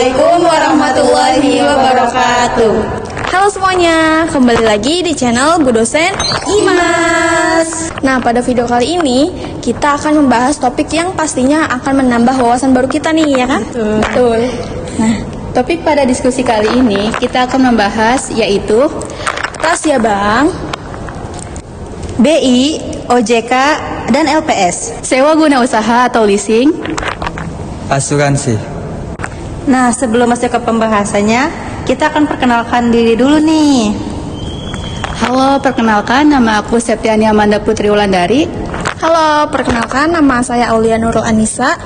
Assalamualaikum warahmatullahi wabarakatuh. Halo semuanya, kembali lagi di channel Bu Dosen IMAS. Nah, pada video kali ini kita akan membahas topik yang pastinya akan menambah wawasan baru kita nih, ya kan? Betul. Nah, topik pada diskusi kali ini kita akan membahas yaitu Rahasia bank, BI, OJK, dan LPS. sewa guna usaha atau leasing. Asuransi. Nah, sebelum masuk ke pembahasannya, kita akan perkenalkan diri dulu nih. Halo, perkenalkan nama aku Septiani Amanda Putri Wulandari. halo, perkenalkan nama saya Aulia Nurul Anissa.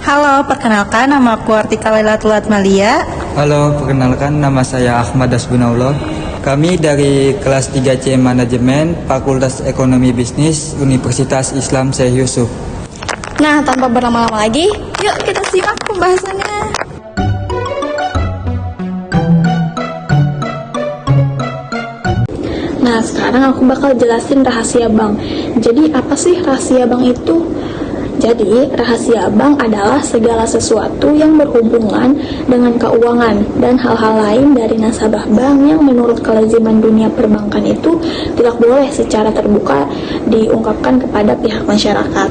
Halo, perkenalkan nama aku Artika Lailatul Atmalia. Halo, perkenalkan nama saya Ahmad Asbunallah. Kami dari kelas 3C Manajemen Fakultas Ekonomi Bisnis Universitas Islam Syekh Yusuf. Nah, tanpa berlama-lama lagi, yuk kita simak pembahasannya. Nah, sekarang aku bakal jelasin rahasia bank. Jadi, apa sih rahasia bank itu? Jadi, rahasia bank adalah segala sesuatu yang berhubungan dengan keuangan dan hal-hal lain dari nasabah bank yang menurut kelaziman dunia perbankan itu tidak boleh secara terbuka diungkapkan kepada pihak masyarakat.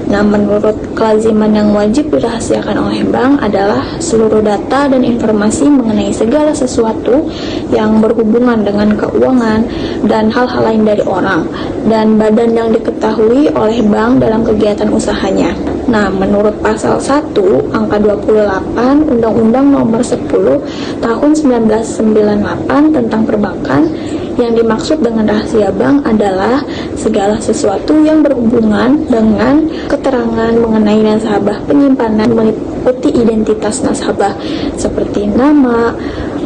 Nah, menurut kelaziman yang wajib dirahasiakan oleh bank adalah seluruh data dan informasi mengenai segala sesuatu yang berhubungan dengan keuangan dan hal-hal lain dari orang dan badan yang diketahui oleh bank dalam kegiatan usahanya. Nah, menurut pasal 1 angka 28 Undang-Undang Nomor 10 Tahun 1998 tentang perbankan, yang dimaksud dengan rahasia bank adalah segala sesuatu yang berhubungan dengan keterangan mengenai nasabah penyimpanan meliputi identitas nasabah seperti nama,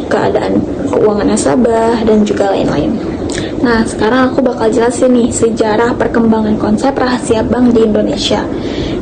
keadaan keuangan nasabah, dan juga lain-lain. Nah, sekarang aku bakal jelasin nih sejarah perkembangan konsep rahasia bank di Indonesia.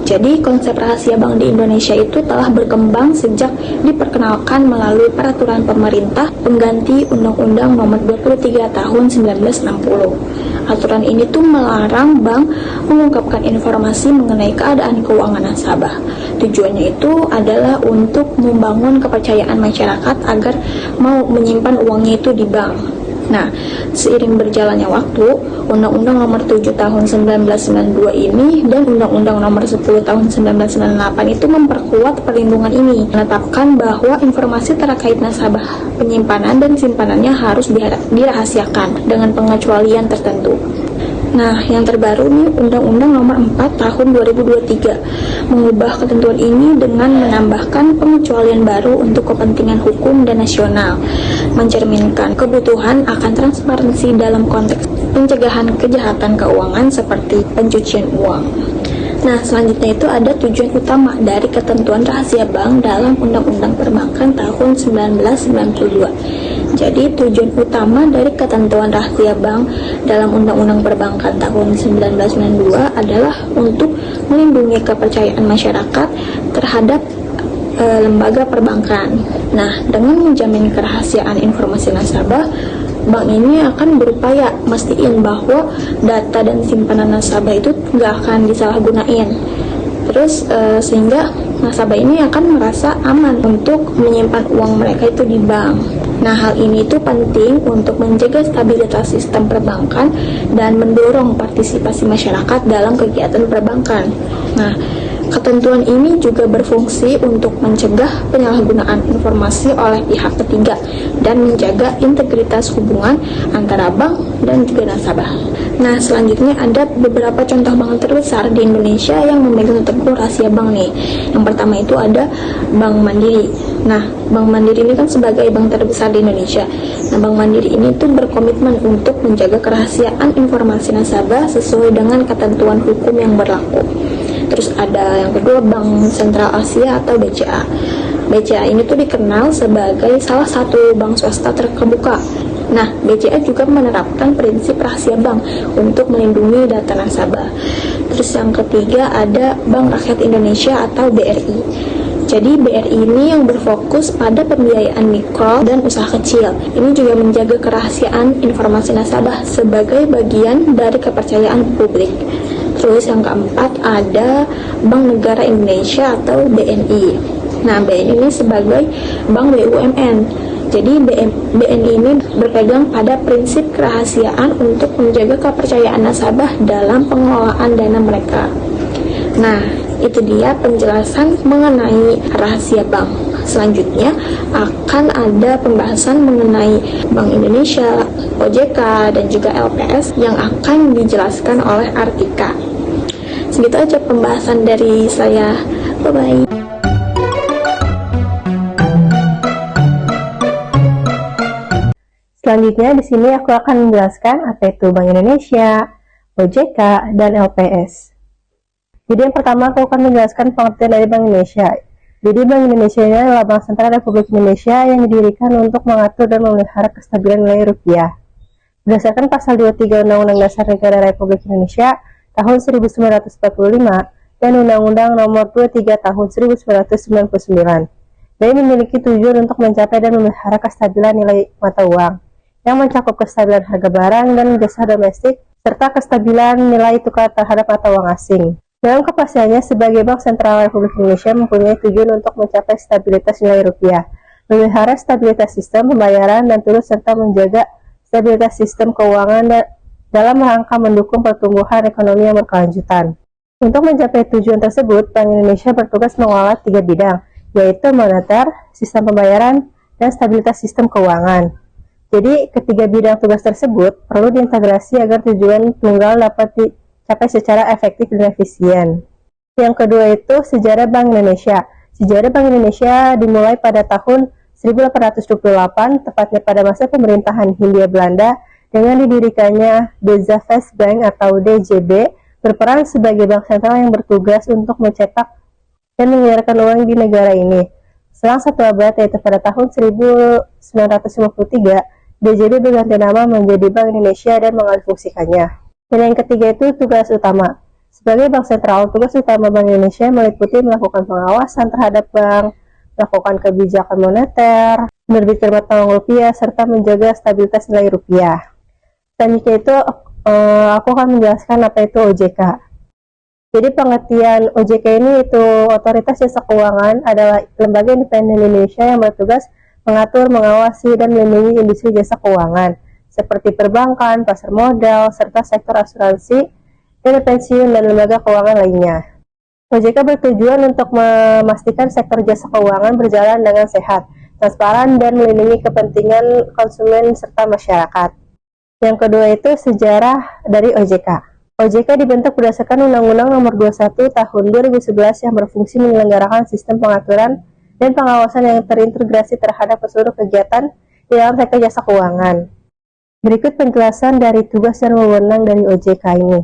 Jadi, konsep rahasia bank di Indonesia itu telah berkembang sejak diperkenalkan melalui peraturan pemerintah pengganti Undang-Undang Nomor 23 Tahun 1960. Aturan ini tuh melarang bank mengungkapkan informasi mengenai keadaan keuangan nasabah. Tujuannya itu adalah untuk membangun kepercayaan masyarakat agar mau menyimpan uangnya itu di bank. Nah, seiring berjalannya waktu, Undang-Undang Nomor 7 Tahun 1992 ini dan Undang-Undang Nomor 10 Tahun 1998 itu memperkuat perlindungan ini, menetapkan bahwa informasi terkait nasabah penyimpanan dan simpanannya harus dirahasiakan dengan pengecualian tertentu. Nah, yang terbaru nih Undang-Undang Nomor 4 Tahun 2023 mengubah ketentuan ini dengan menambahkan pengecualian baru untuk kepentingan hukum dan nasional, mencerminkan kebutuhan akan transparansi dalam konteks pencegahan kejahatan keuangan seperti pencucian uang. Nah, selanjutnya itu ada tujuan utama dari ketentuan rahasia bank dalam Undang-Undang Perbankan tahun 1992. Jadi, tujuan utama dari ketentuan rahasia bank dalam Undang-Undang Perbankan tahun 1992 adalah untuk melindungi kepercayaan masyarakat terhadap lembaga perbankan. Nah, dengan menjamin kerahasiaan informasi nasabah, bank ini akan berupaya mastiin bahwa data dan simpanan nasabah itu nggak akan disalahgunain. Terus sehingga nasabah ini akan merasa aman untuk menyimpan uang mereka itu di bank. Nah, hal ini itu penting untuk menjaga stabilitas sistem perbankan dan mendorong partisipasi masyarakat dalam kegiatan perbankan. Nah, ketentuan ini juga berfungsi untuk mencegah penyalahgunaan informasi oleh pihak ketiga dan menjaga integritas hubungan antara bank dan juga nasabah. Nah, selanjutnya ada beberapa contoh bank terbesar di Indonesia yang memegang teguh rahasia bank nih. Yang pertama itu ada Bank Mandiri. Nah, Bank Mandiri ini kan sebagai bank terbesar di Indonesia. Nah, Bank Mandiri ini tuh berkomitmen untuk menjaga kerahasiaan informasi nasabah sesuai dengan ketentuan hukum yang berlaku. Terus ada yang kedua Bank Sentral Asia atau BCA. BCA ini tuh dikenal sebagai salah satu bank swasta terkemuka. Nah, BCA juga menerapkan prinsip rahasia bank untuk melindungi data nasabah. Terus yang ketiga ada Bank Rakyat Indonesia atau BRI. Jadi BRI ini yang berfokus pada pembiayaan mikro dan usaha kecil. Ini juga menjaga kerahasiaan informasi nasabah sebagai bagian dari kepercayaan publik. Terus yang keempat ada Bank Negara Indonesia atau BNI. Nah, BNI ini sebagai bank BUMN. Jadi BNI ini berpegang pada prinsip kerahasiaan untuk menjaga kepercayaan nasabah dalam pengelolaan dana mereka. Nah, itu dia penjelasan mengenai rahasia bank. Selanjutnya akan ada pembahasan mengenai Bank Indonesia, OJK, dan juga LPS yang akan dijelaskan oleh Artika. Segitu aja pembahasan dari saya. Bye-bye. Selanjutnya di sini aku akan menjelaskan apa itu Bank Indonesia, OJK, dan LPS. Jadi yang pertama aku akan menjelaskan pengertian dari Bank Indonesia. Jadi Bank Indonesia ini adalah Bank Sentral Republik Indonesia yang didirikan untuk mengatur dan memelihara kestabilan nilai rupiah. Berdasarkan pasal 23 Undang-Undang Dasar Negara Republik Indonesia tahun 1945 dan Undang-Undang Nomor 23 tahun 1999. BI memiliki tujuan untuk mencapai dan memelihara kestabilan nilai mata uang yang mencakup kestabilan harga barang dan jasa domestik serta kestabilan nilai tukar terhadap mata uang asing. Dalam kepastiannya sebagai Bank Sentral Republik Indonesia mempunyai tujuan untuk mencapai stabilitas nilai rupiah, memelihara stabilitas sistem pembayaran dan turut serta menjaga stabilitas sistem keuangan dalam rangka mendukung pertumbuhan ekonomi yang berkelanjutan. Untuk mencapai tujuan tersebut, Bank Indonesia bertugas mengelola 3 bidang, yaitu moneter, sistem pembayaran, dan stabilitas sistem keuangan. Jadi, ketiga bidang tugas tersebut perlu diintegrasi agar tujuan tunggal dapat dicapai secara efektif dan efisien. Yang kedua itu sejarah Bank Indonesia. Sejarah Bank Indonesia dimulai pada tahun 1828, tepatnya pada masa pemerintahan Hindia Belanda, dengan didirikannya Deza-Vest Bank atau DJB, berperan sebagai bank sentral yang bertugas untuk mencetak dan mengeluarkan uang di negara ini. Selang satu abad, yaitu pada tahun 1953, DJB berganti nama menjadi Bank Indonesia dan mengalihfungsikannya. Dan yang ketiga itu tugas utama. Sebagai bank sentral, tugas utama Bank Indonesia meliputi melakukan pengawasan terhadap bank, melakukan kebijakan moneter, menerbitkan mata uang rupiah, serta menjaga stabilitas nilai rupiah. Selanjutnya itu aku akan menjelaskan apa itu OJK. Jadi pengertian OJK ini itu Otoritas Jasa Keuangan adalah lembaga independen Indonesia yang bertugas mengatur, mengawasi, dan melindungi industri jasa keuangan seperti perbankan, pasar modal, serta sektor asuransi, dan pensiun dan lembaga keuangan lainnya. OJK bertujuan untuk memastikan sektor jasa keuangan berjalan dengan sehat, transparan, dan melindungi kepentingan konsumen serta masyarakat. Yang kedua itu sejarah dari OJK. OJK dibentuk berdasarkan Undang-Undang Nomor 21 Tahun 2011 yang berfungsi menyelenggarakan sistem pengaturan dan pengawasan yang terintegrasi terhadap seluruh kegiatan di dalam sektor jasa keuangan. Berikut penjelasan dari tugas dan wewenang dari OJK ini.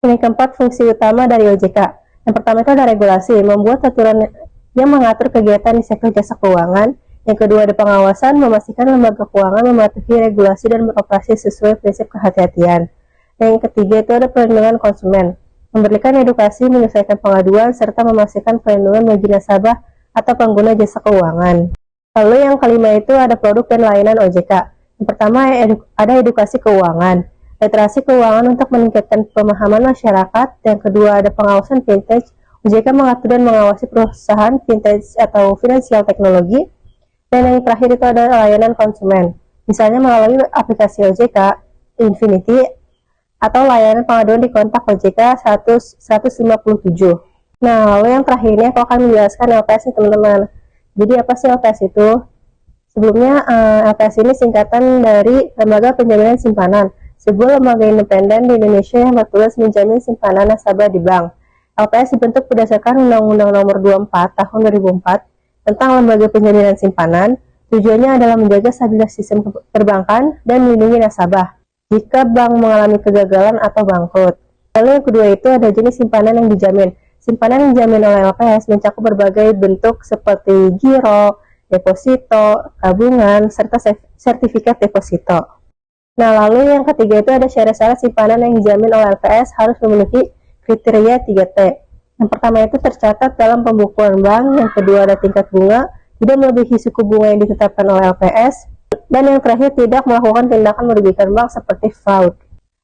Ini keempat fungsi utama dari OJK. Yang pertama itu ada regulasi, membuat aturan yang mengatur kegiatan di sektor jasa keuangan. Yang kedua ada pengawasan, memastikan lembaga keuangan mematuhi regulasi dan beroperasi sesuai prinsip kehati-hatian. Dan yang ketiga itu ada perlindungan konsumen, memberikan edukasi, menyelesaikan pengaduan, serta memastikan perlindungan bagi nasabah atau pengguna jasa keuangan. Lalu yang kelima itu ada produk dan layanan OJK. Yang pertama ada edukasi keuangan, literasi keuangan untuk meningkatkan pemahaman masyarakat. Yang kedua ada pengawasan fintech. OJK mengatur dan mengawasi perusahaan fintech atau finansial teknologi. Dan yang terakhir itu ada layanan konsumen, misalnya melalui aplikasi OJK Infinity atau layanan pengaduan di kontak OJK 157. Nah, lalu yang terakhir ini aku akan menjelaskan LPS nih teman-teman. Jadi apa sih LPS itu? Sebelumnya LPS ini singkatan dari Lembaga Penjaminan Simpanan, sebuah lembaga independen di Indonesia yang bertugas menjamin simpanan nasabah di bank. LPS dibentuk berdasarkan Undang-Undang Nomor 24 Tahun 2004 tentang lembaga penjaminan simpanan. Tujuannya adalah menjaga stabilitas sistem perbankan dan melindungi nasabah jika bank mengalami kegagalan atau bangkrut. Lalu yang kedua itu ada jenis simpanan yang dijamin. Simpanan yang dijamin oleh LPS mencakup berbagai bentuk seperti giro, deposito, tabungan, serta sertifikat deposito. Nah, lalu yang ketiga itu ada syarat-syarat simpanan yang dijamin oleh LPS harus memiliki kriteria 3T. Yang pertama itu tercatat dalam pembukuan bank, yang kedua ada tingkat bunga, tidak melebihi suku bunga yang ditetapkan oleh LPS, dan yang terakhir tidak melakukan tindakan merugikan bank seperti fraud.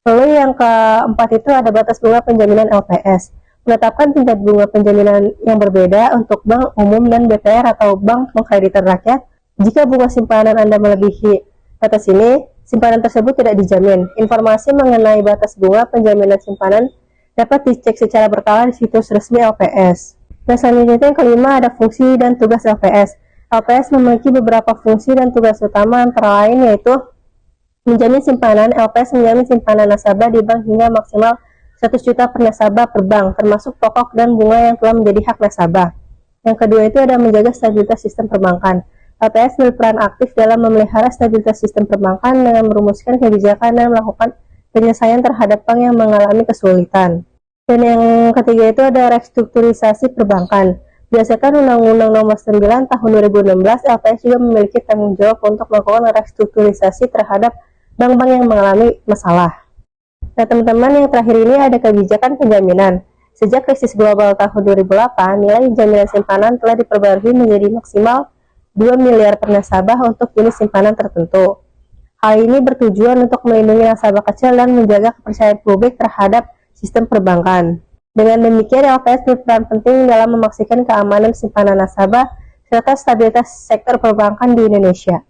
Lalu yang keempat itu ada batas bunga penjaminan LPS. menetapkan tingkat bunga penjaminan yang berbeda untuk bank umum dan BPR atau bank pengkreditan rakyat. Jika bunga simpanan Anda melebihi batas ini, simpanan tersebut tidak dijamin. Informasi mengenai batas bunga penjaminan simpanan dapat dicek secara berkala di situs resmi LPS. Dan selanjutnya yang kelima ada fungsi dan tugas LPS. LPS memiliki beberapa fungsi dan tugas utama, antara lain yaitu menjamin simpanan. LPS menjamin simpanan nasabah di bank hingga maksimal 100 juta per nasabah per bank, termasuk pokok dan bunga yang telah menjadi hak nasabah. Yang kedua itu ada menjaga stabilitas sistem perbankan. LPS berperan aktif dalam memelihara stabilitas sistem perbankan dengan merumuskan kebijakan dan melakukan penyelesaian terhadap bank yang mengalami kesulitan. Dan yang ketiga itu ada restrukturisasi perbankan. Berdasarkan Undang-Undang Nomor 9 Tahun 2016, LPS juga memiliki tanggung jawab untuk melakukan restrukturisasi terhadap bank-bank yang mengalami masalah. Nah teman-teman, yang terakhir ini ada kebijakan penjaminan. Sejak krisis global tahun 2008, nilai jaminan simpanan telah diperbarui menjadi maksimal 2 miliar per nasabah untuk jenis simpanan tertentu. Hal ini bertujuan untuk melindungi nasabah kecil dan menjaga kepercayaan publik terhadap sistem perbankan. Dengan demikian, LPS berperan penting dalam memastikan keamanan simpanan nasabah serta stabilitas sektor perbankan di Indonesia.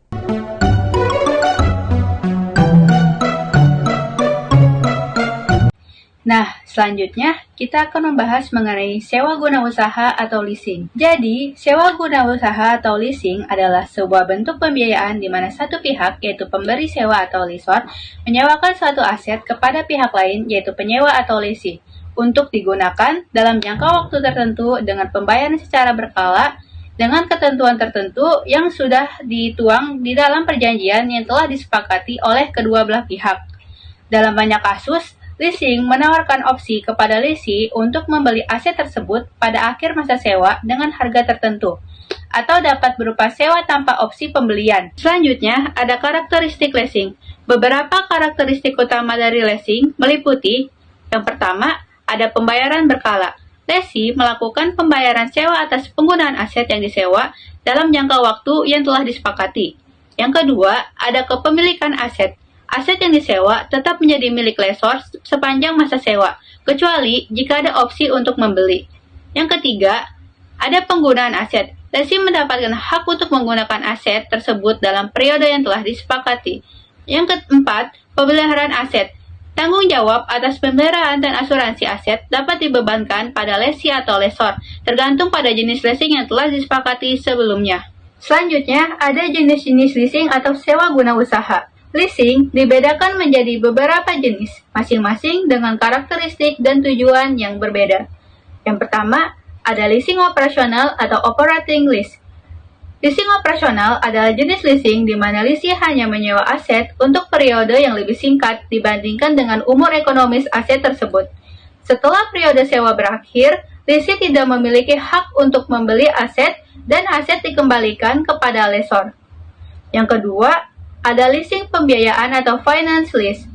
Nah, selanjutnya kita akan membahas mengenai sewa guna usaha atau leasing. Jadi, sewa guna usaha atau leasing adalah sebuah bentuk pembiayaan di mana satu pihak, yaitu pemberi sewa atau lessor, menyewakan suatu aset kepada pihak lain, yaitu penyewa atau lessee, untuk digunakan dalam jangka waktu tertentu dengan pembayaran secara berkala dengan ketentuan tertentu yang sudah dituang di dalam perjanjian yang telah disepakati oleh kedua belah pihak. Dalam banyak kasus, leasing menawarkan opsi kepada lessee untuk membeli aset tersebut pada akhir masa sewa dengan harga tertentu, atau dapat berupa sewa tanpa opsi pembelian. Selanjutnya, ada karakteristik leasing. Beberapa karakteristik utama dari leasing meliputi: yang pertama, ada pembayaran berkala. Lessee melakukan pembayaran sewa atas penggunaan aset yang disewa dalam jangka waktu yang telah disepakati. Yang kedua, ada kepemilikan aset. Aset yang disewa tetap menjadi milik lessor sepanjang masa sewa, kecuali jika ada opsi untuk membeli. Yang ketiga, ada penggunaan aset. Lessee mendapatkan hak untuk menggunakan aset tersebut dalam periode yang telah disepakati. Yang keempat, pemeliharaan aset. Tanggung jawab atas pemeliharaan dan asuransi aset dapat dibebankan pada lessee atau lessor, tergantung pada jenis leasing yang telah disepakati sebelumnya. Selanjutnya, ada jenis-jenis leasing atau sewa guna usaha. Leasing dibedakan menjadi beberapa jenis, masing-masing dengan karakteristik dan tujuan yang berbeda. Yang pertama, ada leasing operasional atau operating lease. Leasing operasional adalah jenis leasing di mana lessee hanya menyewa aset untuk periode yang lebih singkat dibandingkan dengan umur ekonomis aset tersebut. Setelah periode sewa berakhir, lessee tidak memiliki hak untuk membeli aset dan aset dikembalikan kepada lessor. Yang kedua, ada leasing pembiayaan atau finance lease.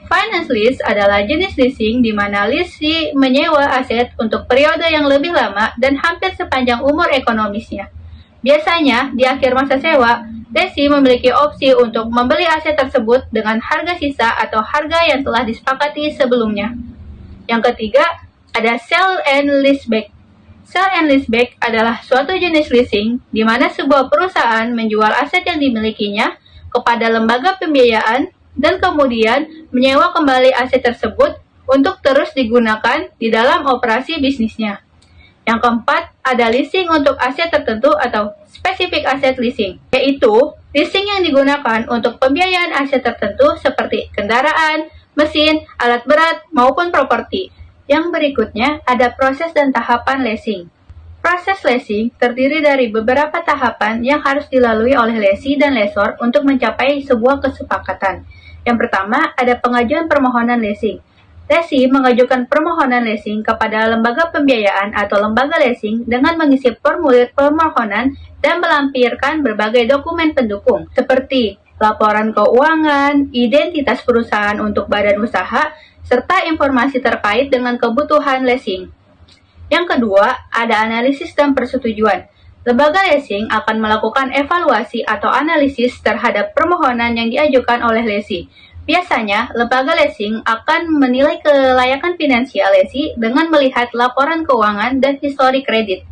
Finance lease adalah jenis leasing di mana lessee menyewa aset untuk periode yang lebih lama dan hampir sepanjang umur ekonomisnya. Biasanya, di akhir masa sewa, lessee memiliki opsi untuk membeli aset tersebut dengan harga sisa atau harga yang telah disepakati sebelumnya. Yang ketiga, ada sell and leaseback. Sell and leaseback adalah suatu jenis leasing di mana sebuah perusahaan menjual aset yang dimilikinya kepada lembaga pembiayaan dan kemudian menyewa kembali aset tersebut untuk terus digunakan di dalam operasi bisnisnya. Yang keempat, ada leasing untuk aset tertentu atau specific asset leasing, yaitu leasing yang digunakan untuk pembiayaan aset tertentu seperti kendaraan, mesin, alat berat, maupun properti. Yang berikutnya ada proses dan tahapan leasing. Proses leasing terdiri dari beberapa tahapan yang harus dilalui oleh lessee dan lessor untuk mencapai sebuah kesepakatan. Yang pertama, ada pengajuan permohonan leasing. Lessee mengajukan permohonan leasing kepada lembaga pembiayaan atau lembaga leasing dengan mengisi formulir permohonan dan melampirkan berbagai dokumen pendukung, seperti laporan keuangan, identitas perusahaan untuk badan usaha, serta informasi terkait dengan kebutuhan leasing. Yang kedua, ada analisis dan persetujuan. Lembaga leasing akan melakukan evaluasi atau analisis terhadap permohonan yang diajukan oleh lessee. Biasanya, lembaga leasing akan menilai kelayakan finansial lesi dengan melihat laporan keuangan dan histori kredit.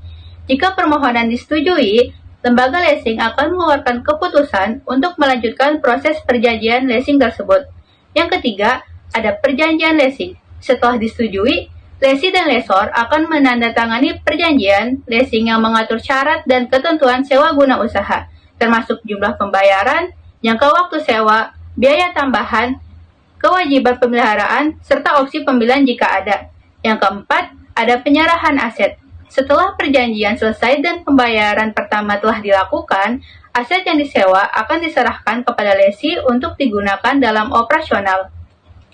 Jika permohonan disetujui, lembaga leasing akan mengeluarkan keputusan untuk melanjutkan proses perjanjian leasing tersebut. Yang ketiga, ada perjanjian leasing. Setelah disetujui, lesi dan lesor akan menandatangani perjanjian leasing yang mengatur syarat dan ketentuan sewa guna usaha, termasuk jumlah pembayaran, jangka waktu sewa, biaya tambahan, kewajiban pemeliharaan, serta opsi pembelian jika ada. Yang keempat, ada penyerahan aset. Setelah perjanjian selesai dan pembayaran pertama telah dilakukan, aset yang disewa akan diserahkan kepada lesi untuk digunakan dalam operasional.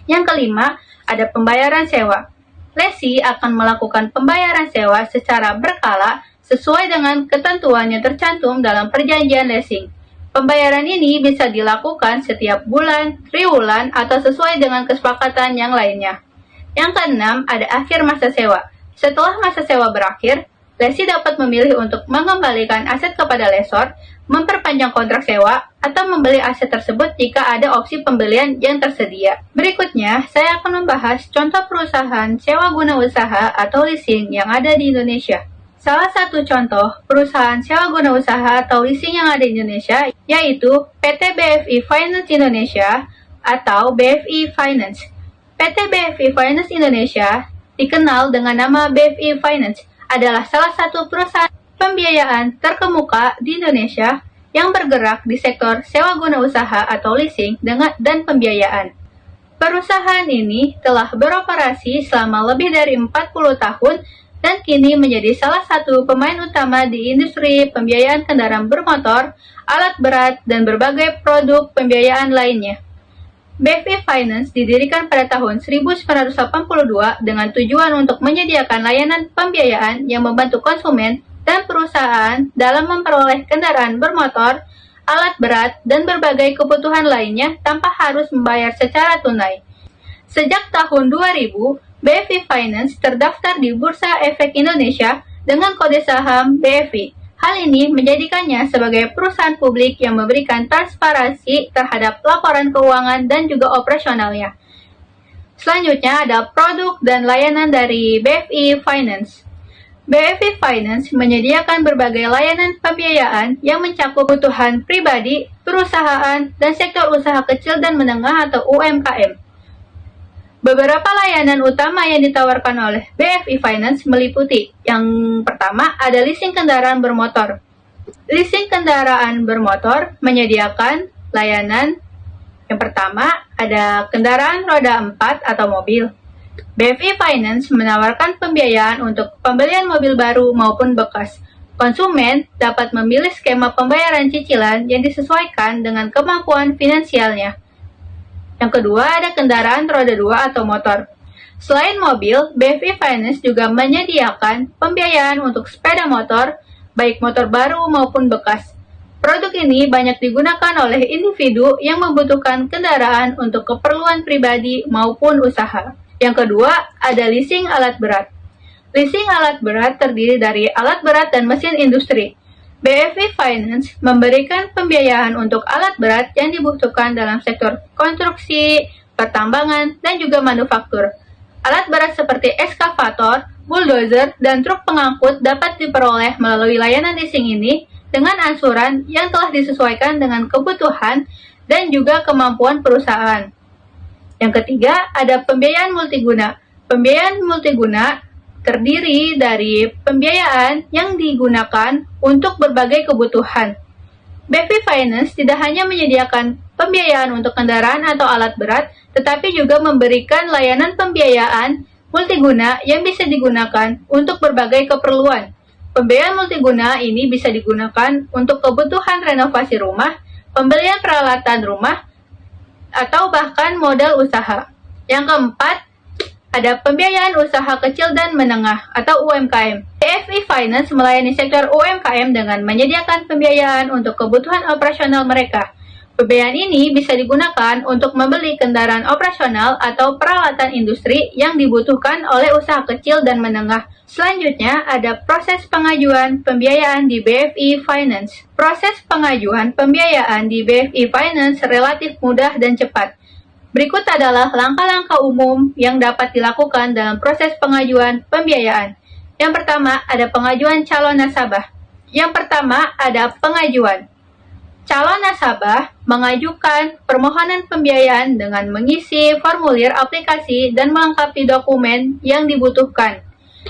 Yang kelima, ada pembayaran sewa. Lesi akan melakukan pembayaran sewa secara berkala sesuai dengan ketentuan yang tercantum dalam perjanjian leasing. Pembayaran ini bisa dilakukan setiap bulan, triwulan, atau sesuai dengan kesepakatan yang lainnya. Yang keenam, ada akhir masa sewa. Setelah masa sewa berakhir, lesi dapat memilih untuk mengembalikan aset kepada lesor, memperpanjang kontrak sewa, atau membeli aset tersebut jika ada opsi pembelian yang tersedia. Berikutnya, saya akan membahas contoh perusahaan sewa guna usaha atau leasing yang ada di Indonesia. Salah satu contoh perusahaan sewa guna usaha atau leasing yang ada di Indonesia yaitu PT BFI Finance Indonesia atau BFI Finance. PT BFI Finance Indonesia dikenal dengan nama BFI Finance adalah salah satu perusahaan pembiayaan terkemuka di Indonesia yang bergerak di sektor sewa guna usaha atau leasing dan pembiayaan. Perusahaan ini telah beroperasi selama lebih dari 40 tahun dan kini menjadi salah satu pemain utama di industri pembiayaan kendaraan bermotor, alat berat, dan berbagai produk pembiayaan lainnya. BFI Finance didirikan pada tahun 1982 dengan tujuan untuk menyediakan layanan pembiayaan yang membantu konsumen dan perusahaan dalam memperoleh kendaraan bermotor, alat berat, dan berbagai kebutuhan lainnya tanpa harus membayar secara tunai. Sejak tahun 2000, BFI Finance terdaftar di Bursa Efek Indonesia dengan kode saham BFI. Hal ini menjadikannya sebagai perusahaan publik yang memberikan transparansi terhadap laporan keuangan dan juga operasionalnya. Selanjutnya ada produk dan layanan dari BFI Finance. BFI Finance menyediakan berbagai layanan pembiayaan yang mencakup kebutuhan pribadi, perusahaan, dan sektor usaha kecil dan menengah atau UMKM. Beberapa layanan utama yang ditawarkan oleh BFI Finance meliputi yang pertama ada leasing kendaraan bermotor. Leasing kendaraan bermotor menyediakan layanan yang pertama ada kendaraan roda 4 atau mobil. BFI Finance menawarkan pembiayaan untuk pembelian mobil baru maupun bekas. Konsumen dapat memilih skema pembayaran cicilan yang disesuaikan dengan kemampuan finansialnya. Yang kedua, ada kendaraan roda 2 atau motor. Selain mobil, BFI Finance juga menyediakan pembiayaan untuk sepeda motor, baik motor baru maupun bekas. Produk ini banyak digunakan oleh individu yang membutuhkan kendaraan untuk keperluan pribadi maupun usaha. Yang kedua, ada leasing alat berat. Leasing alat berat terdiri dari alat berat dan mesin industri. BFI Finance memberikan pembiayaan untuk alat berat yang dibutuhkan dalam sektor konstruksi, pertambangan, dan juga manufaktur. Alat berat seperti eskavator, bulldozer, dan truk pengangkut dapat diperoleh melalui layanan leasing ini dengan angsuran yang telah disesuaikan dengan kebutuhan dan juga kemampuan perusahaan. Yang ketiga, ada pembiayaan multiguna. Pembiayaan multiguna terdiri dari pembiayaan yang digunakan untuk berbagai kebutuhan. BFI Finance tidak hanya menyediakan pembiayaan untuk kendaraan atau alat berat, tetapi juga memberikan layanan pembiayaan multiguna yang bisa digunakan untuk berbagai keperluan. Pembiayaan multiguna ini bisa digunakan untuk kebutuhan renovasi rumah, pembelian peralatan rumah, atau bahkan modal usaha. Yang keempat, ada pembiayaan usaha kecil dan menengah atau UMKM. BFI Finance melayani sektor UMKM dengan menyediakan pembiayaan untuk kebutuhan operasional mereka. Pembiayaan ini bisa digunakan untuk membeli kendaraan operasional atau peralatan industri yang dibutuhkan oleh usaha kecil dan menengah. Selanjutnya, ada proses pengajuan pembiayaan di BFI Finance. Proses pengajuan pembiayaan di BFI Finance relatif mudah dan cepat. Berikut adalah langkah-langkah umum yang dapat dilakukan dalam proses pengajuan pembiayaan. Yang pertama, ada pengajuan calon nasabah. Yang pertama, ada pengajuan. Calon nasabah mengajukan permohonan pembiayaan dengan mengisi formulir aplikasi dan melengkapi dokumen yang dibutuhkan,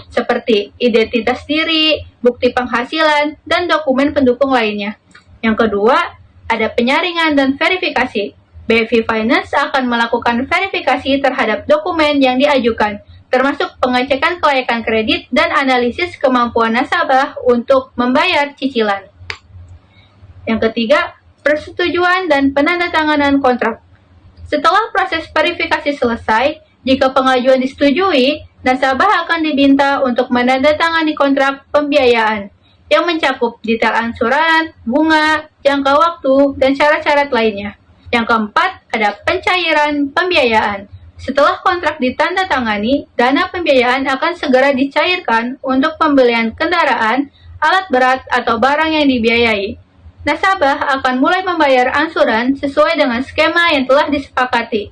seperti identitas diri, bukti penghasilan, dan dokumen pendukung lainnya. Yang kedua, ada penyaringan dan verifikasi. BFI Finance akan melakukan verifikasi terhadap dokumen yang diajukan, termasuk pengecekan kelayakan kredit dan analisis kemampuan nasabah untuk membayar cicilan. Yang ketiga, persetujuan dan penandatanganan kontrak. Setelah proses verifikasi selesai, jika pengajuan disetujui, nasabah akan diminta untuk menandatangani kontrak pembiayaan yang mencakup detail angsuran, bunga, jangka waktu, dan syarat-syarat lainnya. Yang keempat, ada pencairan pembiayaan. Setelah kontrak ditandatangani, dana pembiayaan akan segera dicairkan untuk pembelian kendaraan, alat berat, atau barang yang dibiayai. Nasabah akan mulai membayar angsuran sesuai dengan skema yang telah disepakati.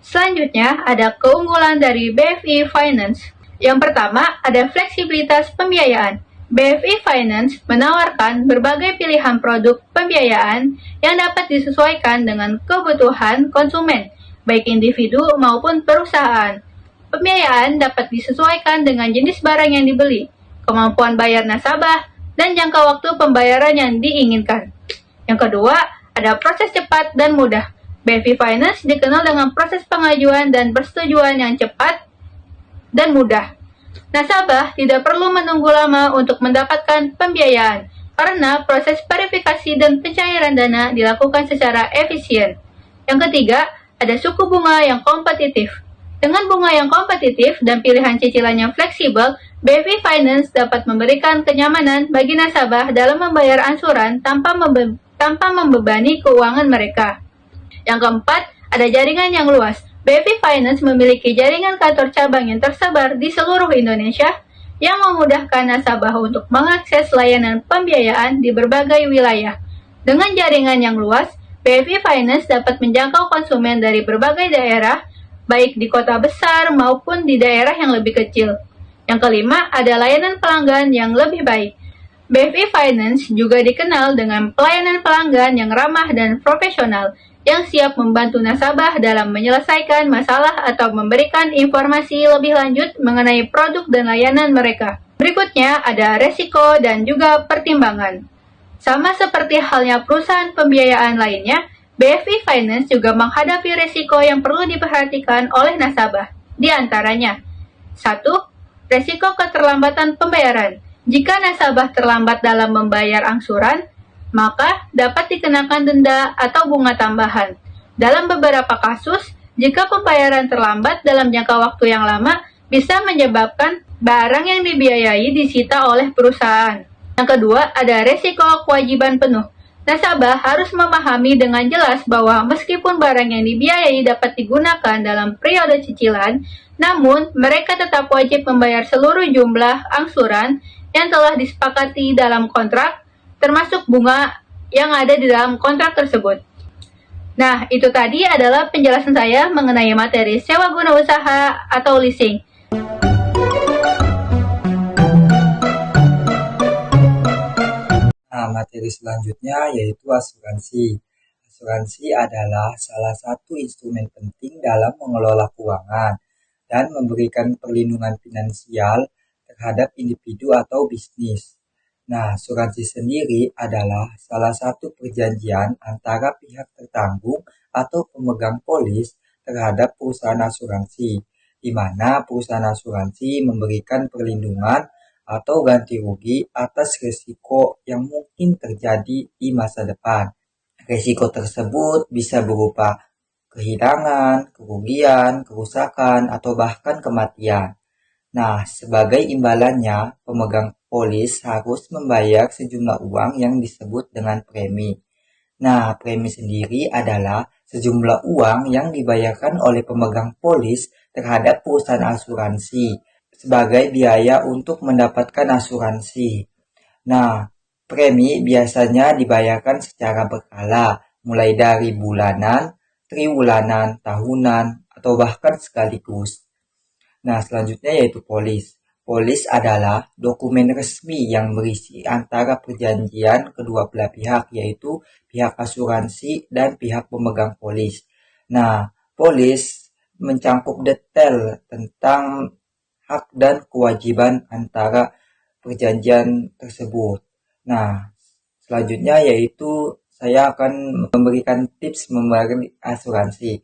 Selanjutnya, ada keunggulan dari BFI Finance. Yang pertama, ada fleksibilitas pembiayaan. BFI Finance menawarkan berbagai pilihan produk pembiayaan yang dapat disesuaikan dengan kebutuhan konsumen, baik individu maupun perusahaan. Pembiayaan dapat disesuaikan dengan jenis barang yang dibeli, kemampuan bayar nasabah, dan jangka waktu pembayaran yang diinginkan. Yang kedua, ada proses cepat dan mudah. BFI Finance dikenal dengan proses pengajuan dan persetujuan yang cepat dan mudah. Nasabah tidak perlu menunggu lama untuk mendapatkan pembiayaan, karena proses verifikasi dan pencairan dana dilakukan secara efisien. Yang ketiga, ada suku bunga yang kompetitif. Dengan bunga yang kompetitif dan pilihan cicilan yang fleksibel, BFI Finance dapat memberikan kenyamanan bagi nasabah dalam membayar angsuran tanpa membebani keuangan mereka. Yang keempat, ada jaringan yang luas. BFI Finance memiliki jaringan kantor cabang yang tersebar di seluruh Indonesia yang memudahkan nasabah untuk mengakses layanan pembiayaan di berbagai wilayah. Dengan jaringan yang luas, BFI Finance dapat menjangkau konsumen dari berbagai daerah, baik di kota besar maupun di daerah yang lebih kecil. Yang kelima, ada layanan pelanggan yang lebih baik. BFI Finance juga dikenal dengan pelayanan pelanggan yang ramah dan profesional, yang siap membantu nasabah dalam menyelesaikan masalah atau memberikan informasi lebih lanjut mengenai produk dan layanan mereka. Berikutnya ada resiko dan juga pertimbangan. Sama seperti halnya perusahaan pembiayaan lainnya, BFI Finance juga menghadapi resiko yang perlu diperhatikan oleh nasabah. Di antaranya, 1. Resiko keterlambatan pembayaran. Jika nasabah terlambat dalam membayar angsuran, maka dapat dikenakan denda atau bunga tambahan. Dalam beberapa kasus, jika pembayaran terlambat dalam jangka waktu yang lama, bisa menyebabkan barang yang dibiayai disita oleh perusahaan. Yang kedua, ada resiko kewajiban penuh. Nasabah harus memahami dengan jelas bahwa meskipun barang yang dibiayai dapat digunakan dalam periode cicilan, namun mereka tetap wajib membayar seluruh jumlah angsuran yang telah disepakati dalam kontrak, termasuk bunga yang ada di dalam kontrak tersebut. Nah, itu tadi adalah penjelasan saya mengenai materi sewa guna usaha atau leasing. Nah, materi selanjutnya yaitu asuransi. Asuransi adalah salah satu instrumen penting dalam mengelola keuangan dan memberikan perlindungan finansial terhadap individu atau bisnis. Nah, asuransi sendiri adalah salah satu perjanjian antara pihak tertanggung atau pemegang polis terhadap perusahaan asuransi, di mana perusahaan asuransi memberikan perlindungan atau ganti rugi atas risiko yang mungkin terjadi di masa depan. Risiko tersebut bisa berupa kehilangan, kerugian, kerusakan, atau bahkan kematian. Nah, sebagai imbalannya, pemegang polis harus membayar sejumlah uang yang disebut dengan premi. Nah, premi sendiri adalah sejumlah uang yang dibayarkan oleh pemegang polis terhadap perusahaan asuransi sebagai biaya untuk mendapatkan asuransi. Nah, premi biasanya dibayarkan secara berkala, mulai dari bulanan, triwulanan, tahunan, atau bahkan sekaligus. Nah, selanjutnya yaitu polis. Polis adalah dokumen resmi yang berisi antara perjanjian kedua belah pihak, yaitu pihak asuransi dan pihak pemegang polis. Nah, polis mencakup detail tentang hak dan kewajiban antara perjanjian tersebut. Nah, selanjutnya yaitu saya akan memberikan tips membeli asuransi.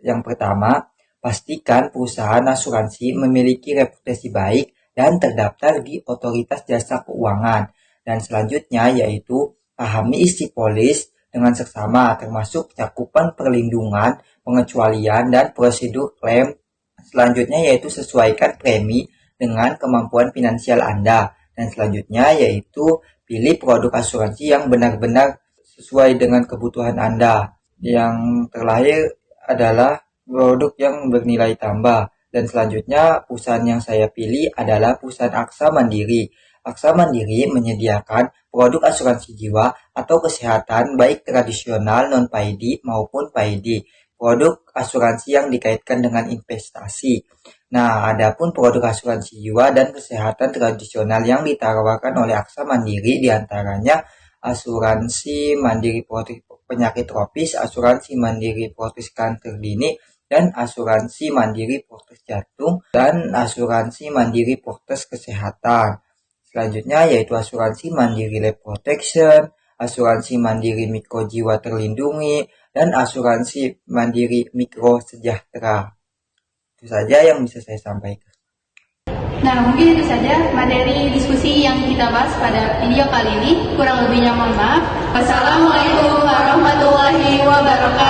Yang pertama, pastikan perusahaan asuransi memiliki reputasi baik dan terdaftar di Otoritas Jasa Keuangan. Dan selanjutnya yaitu pahami isi polis dengan seksama, termasuk cakupan perlindungan, pengecualian, dan prosedur klaim. Selanjutnya yaitu sesuaikan premi dengan kemampuan finansial Anda. Dan selanjutnya yaitu pilih produk asuransi yang benar-benar sesuai dengan kebutuhan Anda. Yang terakhir adalah produk yang bernilai tambah. Dan selanjutnya perusahaan yang saya pilih adalah perusahaan Aksa Mandiri. Aksa Mandiri menyediakan produk asuransi jiwa atau kesehatan baik tradisional non-PAID maupun PAID. Produk asuransi yang dikaitkan dengan investasi. Nah, adapun produk asuransi jiwa dan kesehatan tradisional yang ditawarkan oleh Aksa Mandiri diantaranya asuransi mandiri penyakit tropis, asuransi mandiri protes kanker dini, dan asuransi mandiri protes jantung, dan asuransi mandiri protes kesehatan. Selanjutnya yaitu asuransi mandiri life protection, asuransi mandiri mikro jiwa terlindungi, dan asuransi mandiri mikro sejahtera. Itu saja yang bisa saya sampaikan. Nah, mungkin itu saja materi diskusi yang kita bahas pada video kali ini. Kurang lebihnya mohon maaf. Wassalamualaikum warahmatullahi wabarakatuh.